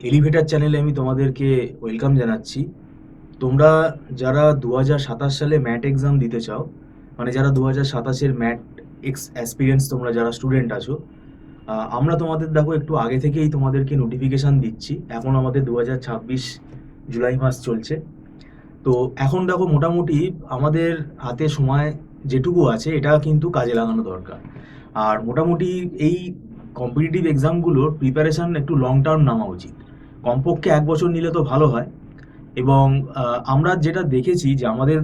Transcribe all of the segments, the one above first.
Elevator চ্যানেলে আমি তোমাদেরকে ওয়েলকাম জানাচ্ছি। তোমরা যারা 2027 সালে ম্যাট এক্সাম দিতে চাও, মানে যারা 2027-এর ম্যাট এক্সপিরিয়েন্স তোমরা যারা স্টুডেন্ট আছো, আমরা তোমাদের দেখো একটু আগে থেকেই তোমাদেরকে নোটিফিকেশান দিচ্ছি। এখন আমাদের 2026 জুলাই মাস চলছে। তো এখন দেখো মোটামুটি আমাদের হাতে সময় যেটুকু আছে এটা কিন্তু কাজে লাগানো দরকার। আর মোটামুটি এই কম্পিটিটিভ এক্সামগুলোর প্রিপারেশান একটু লং টার্ম নেওয়া উচিত। কমপক্ষে 1 বছর নিলে তো ভালো হয়। এবং আমরা যেটা দেখেছি যে আমাদের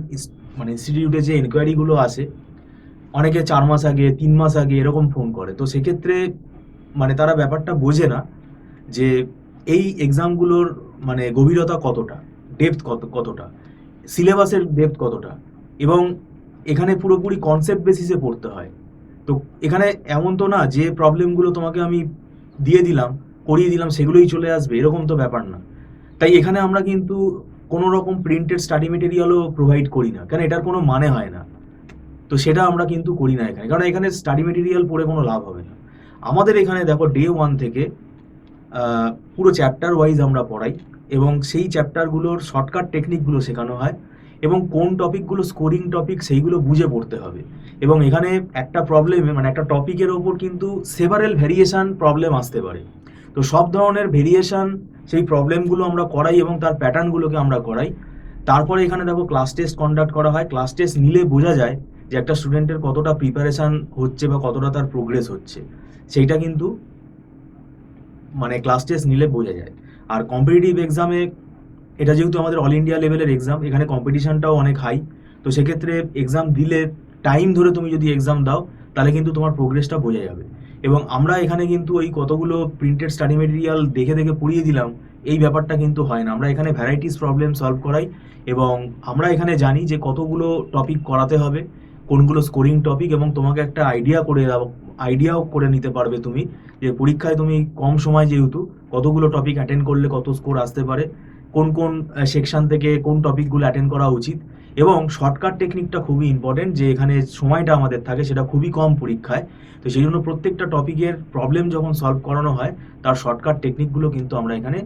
মানে ইনস্টিটিউটে যে এনকোয়ারিগুলো আসে, অনেকে 4 মাস আগে 3 মাস আগে এরকম ফোন করে। তো সেক্ষেত্রে মানে তারা ব্যাপারটা বোঝে না যে এই এক্সামগুলোর মানে গভীরতা কতটা, ডেপথ কতটা, সিলেবাসের ডেপথ কতটা, এবং এখানে পুরোপুরি কনসেপ্ট বেসিসে পড়তে হয়। তো এখানে এমন তো না যে প্রবলেমগুলো তোমাকে আমি দিয়ে দিলাম, করিয়ে দিলাম, সেগুলোই চলে আসবে, এরকম তো ব্যাপার না। তাই এখানে আমরা কিন্তু কোনো রকম প্রিন্টেড স্টাডি মেটেরিয়ালও প্রোভাইড করি না, কারণ এটার কোনো মানে হয় না। তো সেটা আমরা কিন্তু করি না এখানে, কারণ এখানে স্টাডি মেটেরিয়াল পড়ে কোনো লাভ হবে না। আমাদের এখানে দেখো ডে 1 থেকে পুরো চ্যাপ্টার ওয়াইজ আমরা পড়াই, এবং সেই চ্যাপ্টারগুলোর শর্টকাট টেকনিকগুলো শেখানো হয়, এবং কোন টপিকগুলো স্কোরিং টপিক সেইগুলো বুঝে পড়তে হবে। এবং এখানে একটা প্রবলেমে মানে একটা টপিকের ওপর কিন্তু সেভারেল ভেরিয়েশন প্রবলেম আসতে পারে। তো সব ধরনের ভেরিয়েশন সেই প্রবলেমগুলো আমরা করাই এবং তার প্যাটার্নগুলোকে আমরা করাই। তারপরে এখানে দেখো ক্লাস টেস্ট কন্ডাক্ট করা হয়। ক্লাস টেস্ট নিলে বোঝা যায় যে একটা স্টুডেন্টের কতটা প্রিপারেশান হচ্ছে বা কতটা তার প্রোগ্রেস হচ্ছে, সেইটা কিন্তু মানে ক্লাস টেস্ট নিলে বোঝা যায়। আর কম্পিটিটিভ এক্সামে এটা যেহেতু আমাদের অল ইন্ডিয়া লেভেলের এক্সাম, এখানে কম্পিটিশনটাও অনেক হাই। তো সেক্ষেত্রে এক্সাম দিলে টাইম ধরে তুমি যদি এক্সাম দাও তাহলে কিন্তু তোমার প্রোগ্রেসটা বোঝা যাবে। এবং আমরা এখানে কিন্তু ওই কতগুলো প্রিন্টেড স্টাডি মেটেরিয়াল দেখে দেখে পড়িয়ে দিলাম, এই ব্যাপারটা কিন্তু হয় না। আমরা এখানে ভ্যারাইটিস প্রবলেম সলভ করাই, এবং আমরা এখানে জানি যে কতগুলো টপিক করাতে হবে, কোনগুলো স্কোরিং টপিক, এবং তোমাকে একটা আইডিয়াও করে নিতে পারবে তুমি যে পরীক্ষায় তুমি কম সময় যেহেতু কতগুলো টপিক অ্যাটেন্ড করলে কত স্কোর আসতে পারে, কোন কোন সেকশন থেকে কোন টপিকগুলো অ্যাটেন্ড করা উচিত। এবং শর্টকাট টেকনিকটা খুবই ইম্পর্টেন্ট, যে এখানে সময়টা আমাদের থাকে সেটা খুবই কম পরীক্ষায়। তো সেই জন্য প্রত্যেকটা টপিকের প্রবলেম যখন সলভ করানো হয় তার শর্টকাট টেকনিকগুলো কিন্তু আমরা এখানে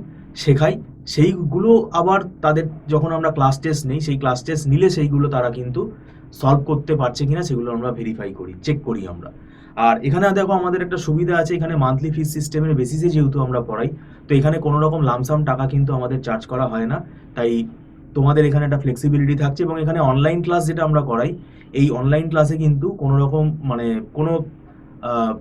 শেখাই। সেইগুলো আবার তাদের যখন আমরা ক্লাস টেস্ট নেই, সেই ক্লাস টেস্ট নিলে সেইগুলো তারা কিন্তু সলভ করতে পারছে কিনা সেগুলো আমরা ভেরিফাই করি, চেক করি আমরা। আর এখানে দেখো আমাদের একটা সুবিধা আছে, এখানে মান্থলি ফিস সিস্টেমের বেসিসে যেহেতু আমরা পড়াই, তো এখানে কোনো রকম লামসাম টাকা কিন্তু আমাদের চার্জ করা হয় না। তাই তোমাদের এখানে একটা ফ্লেক্সিবিলিটি থাকছে। এবং এখানে অনলাইন ক্লাস যেটা আমরা করাই, এই অনলাইন ক্লাসে কিন্তু কোনো রকম মানে কোনো আহ,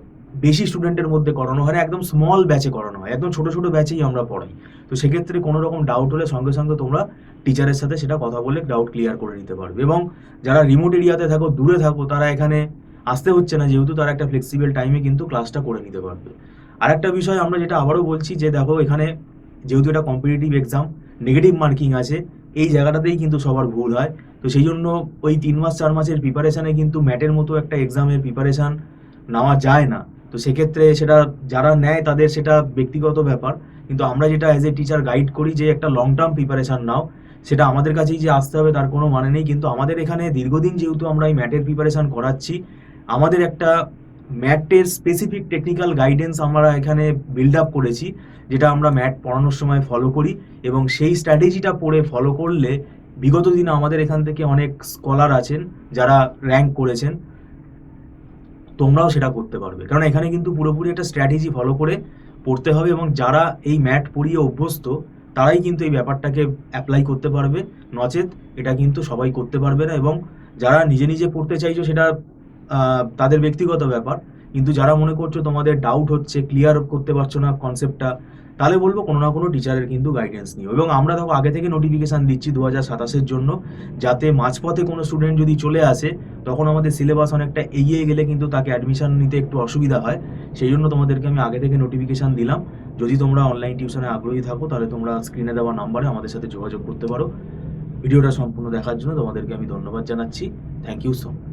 বেশি স্টুডেন্টের মধ্যে করানো হয় না, একদম স্মল ব্যাচে করানো হয়, একদম ছোট ছোট ব্যাচেই আমরা পড়াই। তো সেক্ষেত্রে কোনো রকম ডাউট হলে সঙ্গে সঙ্গে তোমরা টিচারের সাথে সেটা কথা বলে ডাউট ক্লিয়ার করে নিতে পারবে। এবং যারা রিমোট এরিয়াতে থাকো, দূরে থাকো, তারা এখানে আসতে হচ্ছে না যেহেতু, তারা একটা ফ্লেক্সিবল টাইমে কিন্তু ক্লাসটা করে নিতে পারবে। আর একটা বিষয় আমরা যেটা আবারও বলছি, যে দেখো এখানে যেহেতু এটা কম্পিটিটিভ এক্সাম, নেগেটিভ মার্কিং আছে, এই জায়গাটাতেই কিন্তু সবার ভুল হয়। তো সেই জন্য ওই 3 মাস 4 মাসের প্রিপারেশানে কিন্তু ম্যাটের মতো একটা এক্সামের প্রিপারেশান নেওয়া যায় না। তো সেক্ষেত্রে সেটা যারা নেয় তাদের সেটা ব্যক্তিগত ব্যাপার, কিন্তু আমরা যেটা অ্যাজ এ টিচার গাইড করি যে একটা লং টার্ম প্রিপারেশান নাও। সেটা আমাদের কাছেই যে আসতে হবে তার কোনো মানে নেই, কিন্তু আমাদের এখানে দীর্ঘদিন যেহেতু আমরা এই ম্যাটের প্রিপারেশান করাচ্ছি, আমাদের একটা ম্যাটের স্পেসিফিক টেকনিক্যাল গাইডেন্স আমরা এখানে বিল্ড আপ করেছি, যেটা আমরা ম্যাট পড়ানোর সময় ফলো করি। এবং সেই স্ট্র্যাটেজিটা পড়ে ফলো করলে বিগত দিনে আমাদের এখান থেকে অনেক স্কলার আছেন যারা র্যাঙ্ক করেছেন, তোমরাও সেটা করতে পারবে। কারণ এখানে কিন্তু পুরোপুরি একটা স্ট্র্যাটেজি ফলো করে পড়তে হবে, এবং যারা এই ম্যাট পড়িয়ে অভ্যস্ত তারাই কিন্তু এই ব্যাপারটাকে অ্যাপ্লাই করতে পারবে, নচেত এটা কিন্তু সবাই করতে পারবে না। এবং যারা নিজে নিজে পড়তে চাইছো সেটা তাদের ব্যক্তিগত ব্যাপার, কিন্তু যারা মনে করছো তোমাদের ডাউট হচ্ছে, ক্লিয়ার করতে পারছো না কনসেপ্টটা, তাহলে বলবো কোনো না কোনো টিচারের কিন্তু গাইডেন্স নিও। এবং আমরা দেখো আগে থেকে নোটিফিকেশান দিচ্ছি 2027-এর জন্য, যাতে মাঝপথে কোনো স্টুডেন্ট যদি চলে আসে তখন আমাদের সিলেবাস অনেকটা এগিয়ে গেলে কিন্তু তাকে অ্যাডমিশন নিতে একটু অসুবিধা হয়। সেই জন্য তোমাদেরকে আমি আগে থেকে নোটিফিকেশান দিলাম। যদি তোমরা অনলাইন টিউশনে আগ্রহী থাকো তাহলে তোমরা স্ক্রিনে দেওয়া নাম্বারে আমাদের সাথে যোগাযোগ করতে পারো। ভিডিওটা সম্পূর্ণ দেখার জন্য তোমাদেরকে আমি ধন্যবাদ জানাচ্ছি। Thank you so much.